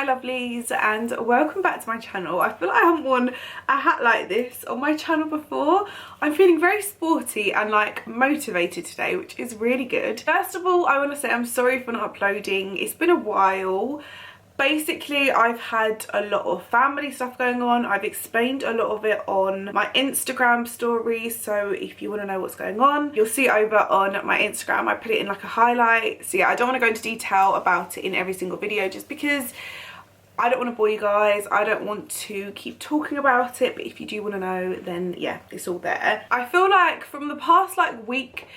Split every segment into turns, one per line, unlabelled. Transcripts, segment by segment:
lovelies, and welcome back to my channel. I feel like I haven't worn a hat like this on my channel before. I'm feeling very sporty and like motivated today, which is really good. First of all, I want to say I'm sorry for not uploading. It's been a while. Basically, I've had a lot of family stuff going on. I've explained a lot of it on my Instagram stories, so if you want to know what's going on, you'll see it over on my Instagram. I put it in like a highlight. So yeah, I don't want to go into detail about it in every single video just because I don't want to bore you guys. I don't want to keep talking about it, but if you do want to know, then yeah, it's all there. I feel like from the past like week,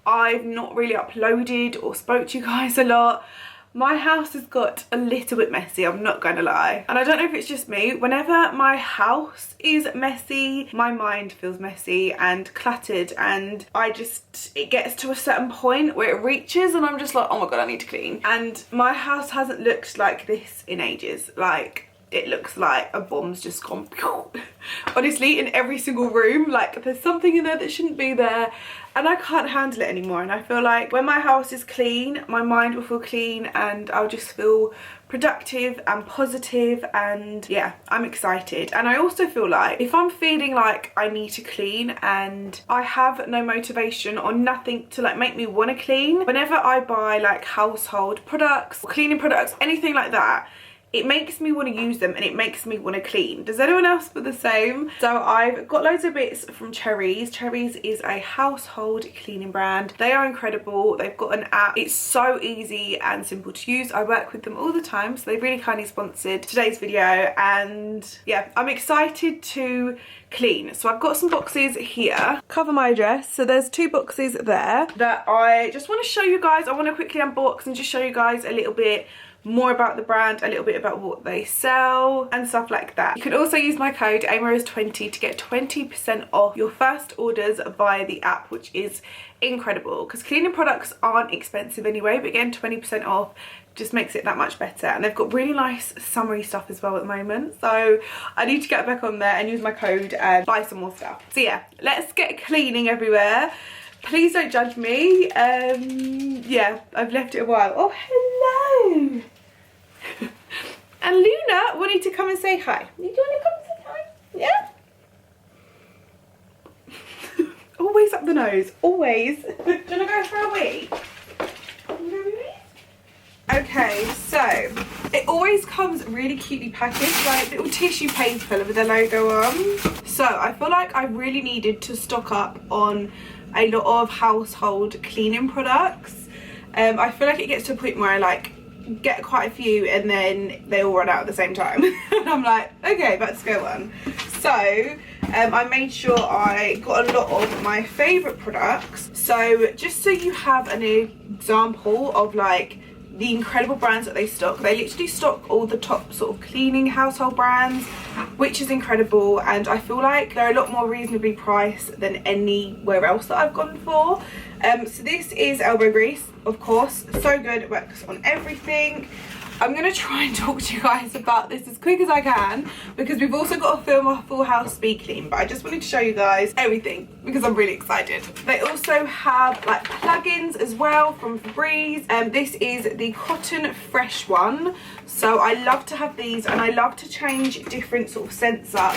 I've not really uploaded or spoke to you guys a lot. My house has got a little bit messy, I'm not gonna lie. And I don't know if it's just me, whenever my house is messy, my mind feels messy and cluttered, and it gets to a certain point where it reaches and I'm just like, oh my god, I need to clean. And my house hasn't looked like this in ages. Like, it looks like a bomb's just gone honestly in every single room. Like, there's something in there that shouldn't be there and I can't handle it anymore. And I feel like when my house is clean, my mind will feel clean and I'll just feel productive and positive, and yeah, I'm excited. And I also feel like if I'm feeling like I need to clean and I have no motivation or nothing to like make me want to clean, whenever I buy like household products or cleaning products, anything like that, it makes me want to use them and it makes me want to clean. Does anyone else feel the same? So I've got loads of bits from Cherries. Cherries is a household cleaning brand. They are incredible. They've got an app. It's so easy and simple to use. I work with them all the time, so they really kindly sponsored today's video. And yeah, I'm excited to clean. So I've got some boxes here. Cover my address. So there's 2 boxes there that I just want to show you guys. I want to quickly unbox and just show you guys a little bit more about the brand, a little bit about what they sell and stuff like that. You can also use my code AMAROSE20 to get 20% off your first orders via the app, which is incredible because cleaning products aren't expensive anyway, but again, 20% off just makes it that much better. And they've got really nice summery stuff as well at the moment, so I need to get back on there and use my code and buy some more stuff. So yeah, let's get cleaning everywhere. Please don't judge me. Yeah, I've left it a while. Oh, hello. And Luna wanted to come and say hi. You want to come and say hi? Yeah? Always up the nose, always. Do you want to go for a wee? Okay, so it always comes really cutely packaged, like little tissue paper with the logo on. So I feel like I really needed to stock up on a lot of household cleaning products. I feel like it gets to a point where I like get quite a few and then they all run out at the same time. And I'm like, okay, about to go on. So I made sure I got a lot of my favourite products. So just so you have an example of like the incredible brands that they stock, they literally stock all the top sort of cleaning household brands, which is incredible. And I feel like they're a lot more reasonably priced than anywhere else that I've gone for. So this is elbow grease, of course, so good, it works on everything. I'm going to try and talk to you guys about this as quick as I can because we've also got to film our full house speed clean, but I just wanted to show you guys everything because I'm really excited. They also have like plugins as well from Febreze. This is the cotton fresh one, so I love to have these and I love to change different sort of scents up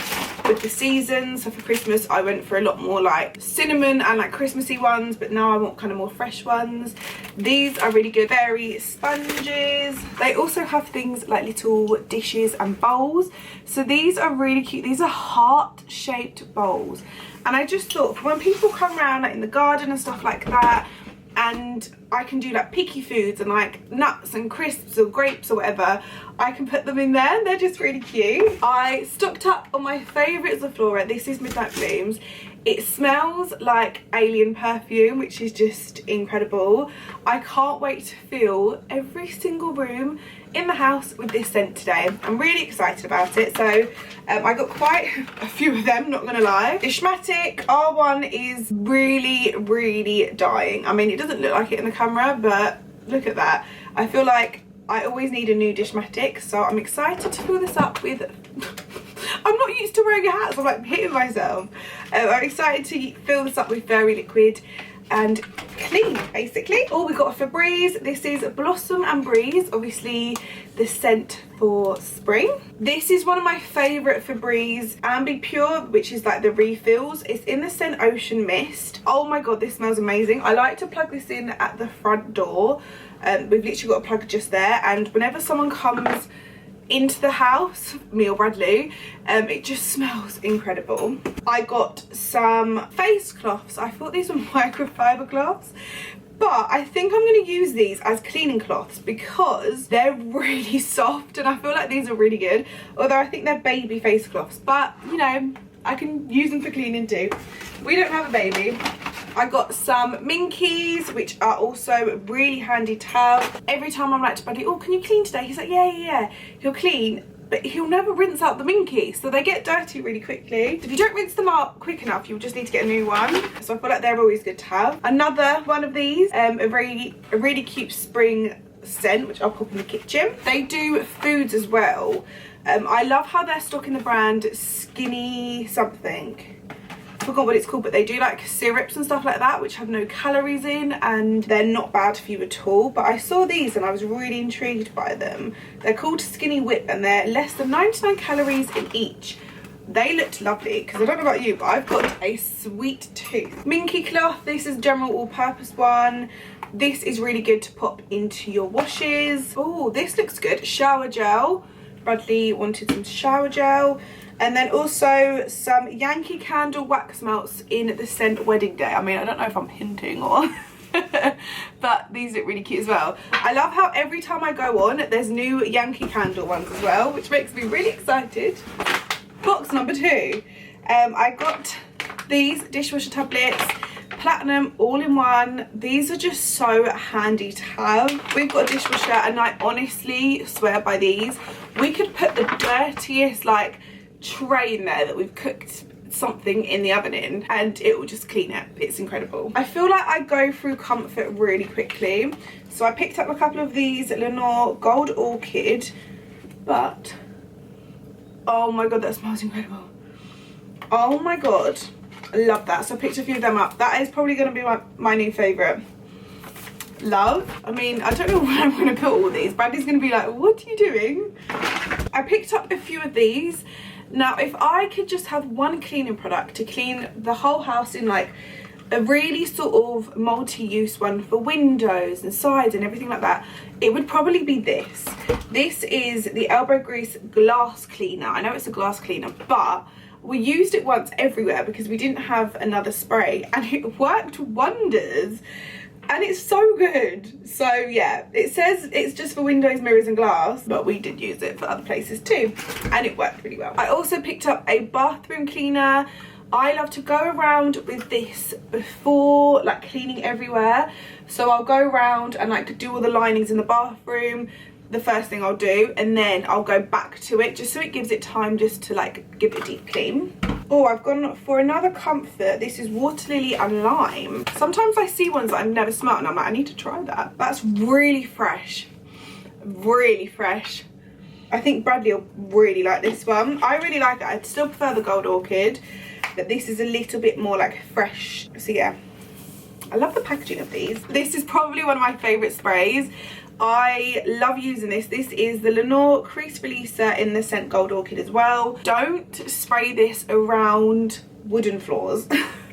with the seasons. So for Christmas I went for a lot more like cinnamon and like Christmassy ones, but now I want kind of more fresh ones. These are really good. Fairy sponges. They also have things like little dishes and bowls, so these are really cute. These are heart-shaped bowls, and I just thought for when people come around like in the garden and stuff like that, and I can do like picky foods and like nuts and crisps or grapes or whatever, I can put them in there and they're just really cute. I stocked up on my favourite Zaflora. This is Midnight Blooms. It smells like alien perfume, which is just incredible. I can't wait to fill every single room in the house with this scent today. I'm really excited about it. So I got quite a few of them, not gonna lie. Dishmatic R1 is really dying. I mean, it doesn't look like it in the camera, but look at that. I feel like I always need a new Dishmatic, so I'm excited to fill this up with I'm not used to wearing a hat, so I'm like hitting myself. I'm excited to fill this up with Fairy Liquid and clean, basically. Oh, we got a Febreze. This is Blossom and Breeze, obviously the scent for spring. This is one of my favourite Febreze Ambi Pure, which is like the refills. It's in the scent Ocean Mist. Oh my god, this smells amazing. I like to plug this in at the front door. We've literally got a plug just there, and whenever someone comes into the house, me or Bradley, it just smells incredible. I got some face cloths. I thought these were microfiber cloths, but I think I'm going to use these as cleaning cloths because they're really soft and I feel like these are really good. Although I think they're baby face cloths, but you know, I can use them for cleaning too. We don't have a baby. I got some Minkies, which are also really handy to have. Every time I'm like to Buddy, oh, can you clean today? He's like, yeah. He'll clean, but he'll never rinse out the Minky, so they get dirty really quickly. If you don't rinse them out quick enough, you'll just need to get a new one. So I feel like they're always good to have. Another one of these, a really cute spring scent, which I'll pop in the kitchen. They do foods as well. I love how they're stocking the brand Skinny something. I forgot what it's called, but they do like syrups and stuff like that, which have no calories in and they're not bad for you at all. But I saw these and I was really intrigued by them. They're called Skinny Whip and they're less than 99 calories in each. They looked lovely because I don't know about you, but I've got a sweet tooth. Minky cloth, this is general all-purpose one. This is really good to pop into your washes. Oh, this looks good. Shower gel. Bradley wanted some shower gel. And then also some Yankee Candle wax melts in the scent Wedding Day. I mean, I don't know if I'm hinting or but these look really cute as well. I love how every time I go on there's new Yankee Candle ones as well, which makes me really excited. Box number 2. I got these dishwasher tablets, platinum all-in-one. These are just so handy to have. We've got a dishwasher and I honestly swear by these. We could put the dirtiest like tray in there that we've cooked something in the oven in and it will just clean it. It's incredible. I feel like I go through comfort really quickly, so I picked up a couple of these Lenore Gold Orchid, but oh my god, that smells incredible. Oh my god, I love that. So I picked a few of them up. That is probably going to be my new favourite. Love. I mean, I don't know where I'm going to put all these. Bradley's going to be like, what are you doing? I picked up a few of these. Now, if I could just have one cleaning product to clean the whole house in, like a really sort of multi-use one for windows and sides and everything like that, it would probably be this. This is the Elbow Grease Glass Cleaner. I know it's a glass cleaner, but we used it once everywhere because we didn't have another spray and it worked wonders. And it's so good. So yeah, it says it's just for windows, mirrors and glass, but we did use it for other places too and it worked really well. I also picked up a bathroom cleaner. I love to go around with this before like cleaning everywhere. So I'll go around and like do all the linings in the bathroom, the first thing I'll do, and then I'll go back to it just so it gives it time just to like give it a deep clean. Oh, I've gone for another comfort. This is Water Lily and Lime. Sometimes I see ones that I've never smelled and I'm like, I need to try that. That's really fresh. Really fresh. I think Bradley will really like this one. I really like it. I still prefer the Gold Orchid, but this is a little bit more like fresh. So yeah, I love the packaging of these. This is probably one of my favourite sprays. I love using this. This is the Lenore Crease Releaser in the scent Gold Orchid as well. Don't spray this around wooden floors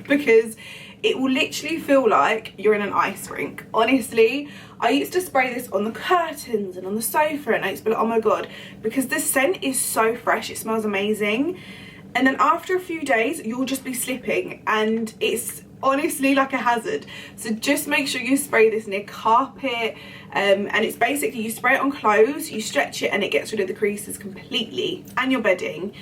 because it will literally feel like you're in an ice rink. Honestly, I used to spray this on the curtains and on the sofa and I used to be like, oh my god, because the scent is so fresh, it smells amazing. And then after a few days, you'll just be slipping and it's honestly like a hazard. So just make sure you spray this near carpet, and it's basically you spray it on clothes, you stretch it and it gets rid of the creases completely, and your bedding.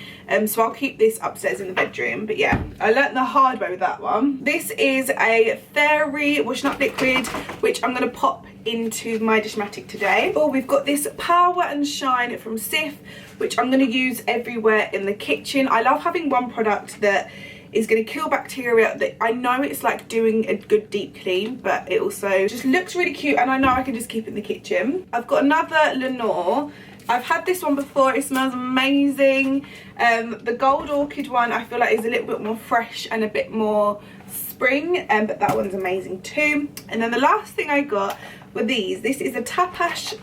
So I'll keep this upstairs in the bedroom. But yeah, I learnt the hard way with that one. This is a Fairy washing up liquid, which I'm going to pop into my Dishmatic today. Oh, we've got this Power and Shine from Sif, which I'm going to use everywhere in the kitchen. I love having one product that is going to kill bacteria, that I know it's like doing a good deep clean, but it also just looks really cute and I know I can just keep it in the kitchen. I've got another Lenore. I've had this one before, it smells amazing. The Gold Orchid one I feel like is a little bit more fresh and a bit more spring, but that one's amazing too. And then the last thing I got were these. This is a tapas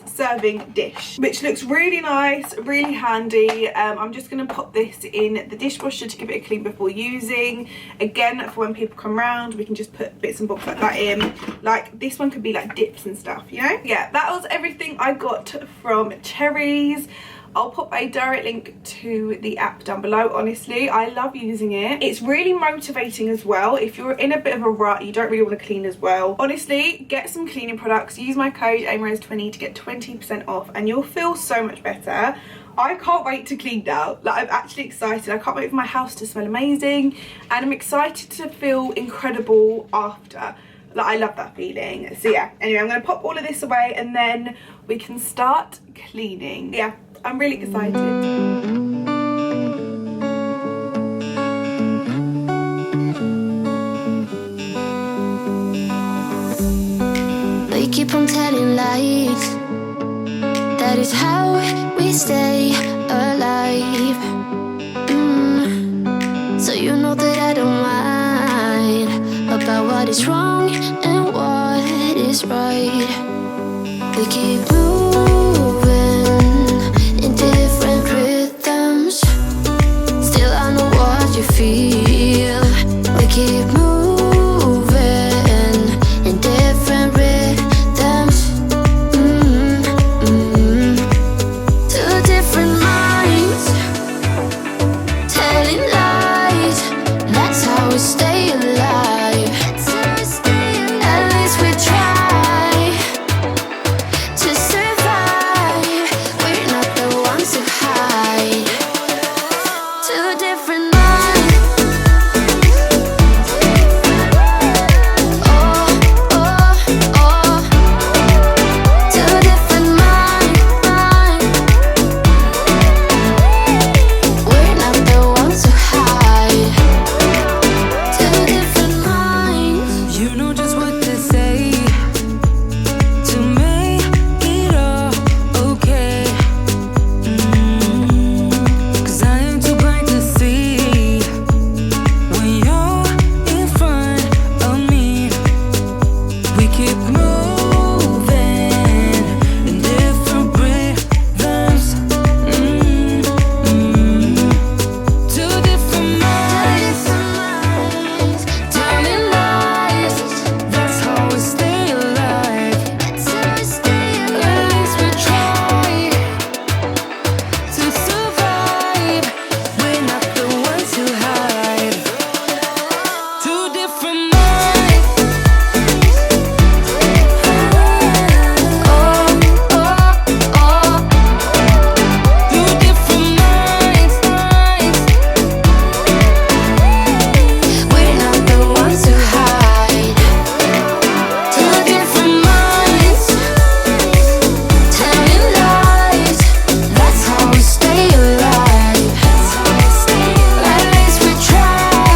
serving dish, which looks really nice, really handy. I'm just going to pop this in the dishwasher to give it a clean before using. Again, for when people come round, we can just put bits and bobs like that in. Like this one could be like dips and stuff, you know? Yeah, that was everything I got from Cherries. I'll pop a direct link to the app down below. Honestly, I love using it. It's really motivating as well. If you're in a bit of a rut, you don't really want to clean as well. Honestly, get some cleaning products. Use my code AimRose20 to get 20% off and you'll feel so much better. I can't wait to clean now. Like, I'm actually excited. I can't wait for my house to smell amazing and I'm excited to feel incredible after. Like, I love that feeling. So yeah, anyway, I'm going to pop all of this away and then we can start cleaning. Yeah, I'm really excited.
We keep on telling lies. That is how we stay alive. So you know that I don't mind about what is wrong and what is right. We keep moving in different rhythms. Still I know what you feel. We keep moving in different rhythms. Two different minds telling lies. That's how we stay alive. At least we try to survive. We're not the ones who hide. Two different minds. Oh, oh, oh. Two different minds. We're not the ones who hide. Two different minds.
You know just what to say to make it all okay. 'Cause I am too blind to see when you're in front of me. We keep moving in different rhythms. Two different minds telling lies. That's how we stay alive. At least we try to survive. We're not the ones who hide. Two different minds. Oh, oh, oh. Two different minds.
We're not the ones who hide. Two different minds telling lies. That's how we stay alive. At least we try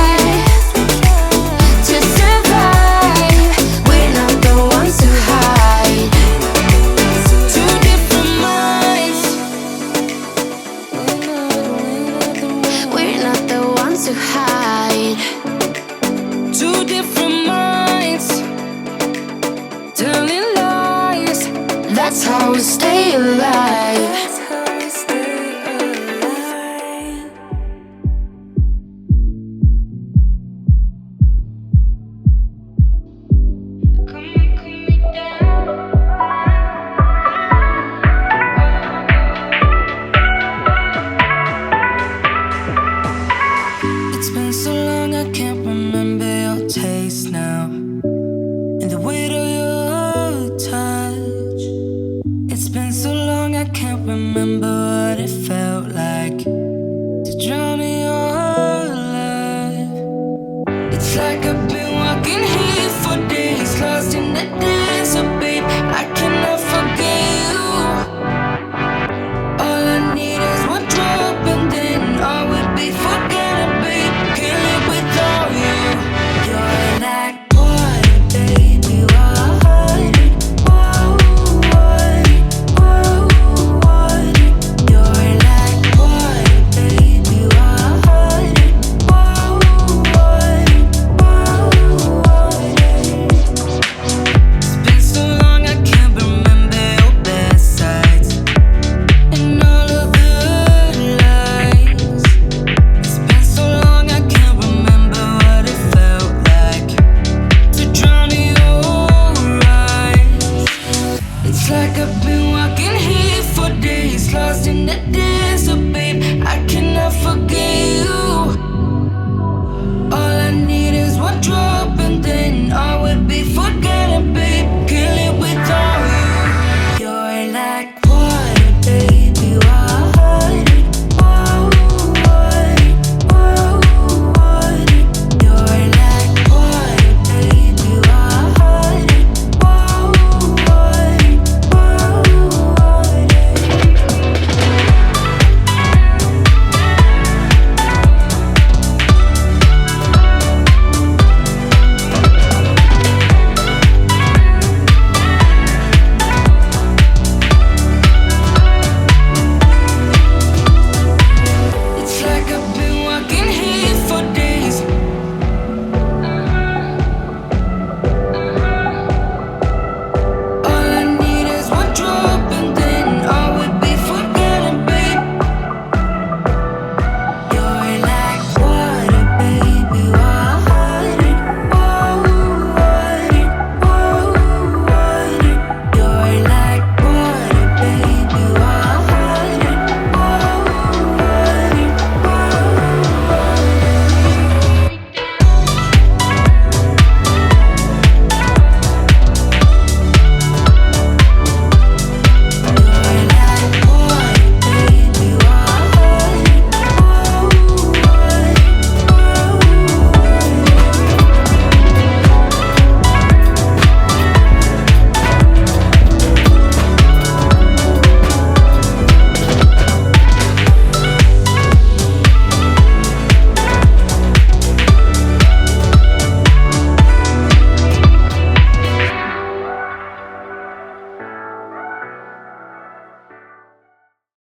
to survive. We're not the ones who hide.
Two different minds.
We're not the ones who hide.
Two different minds telling lies.
That's how we stay alive.
That's how we stay alive. Come me down. It's been so long I can't remember your taste now, and the weight of your touch. It's been so long I can't remember what it felt like to drown in your love. It's like I've been walking here for days, lost in the dance of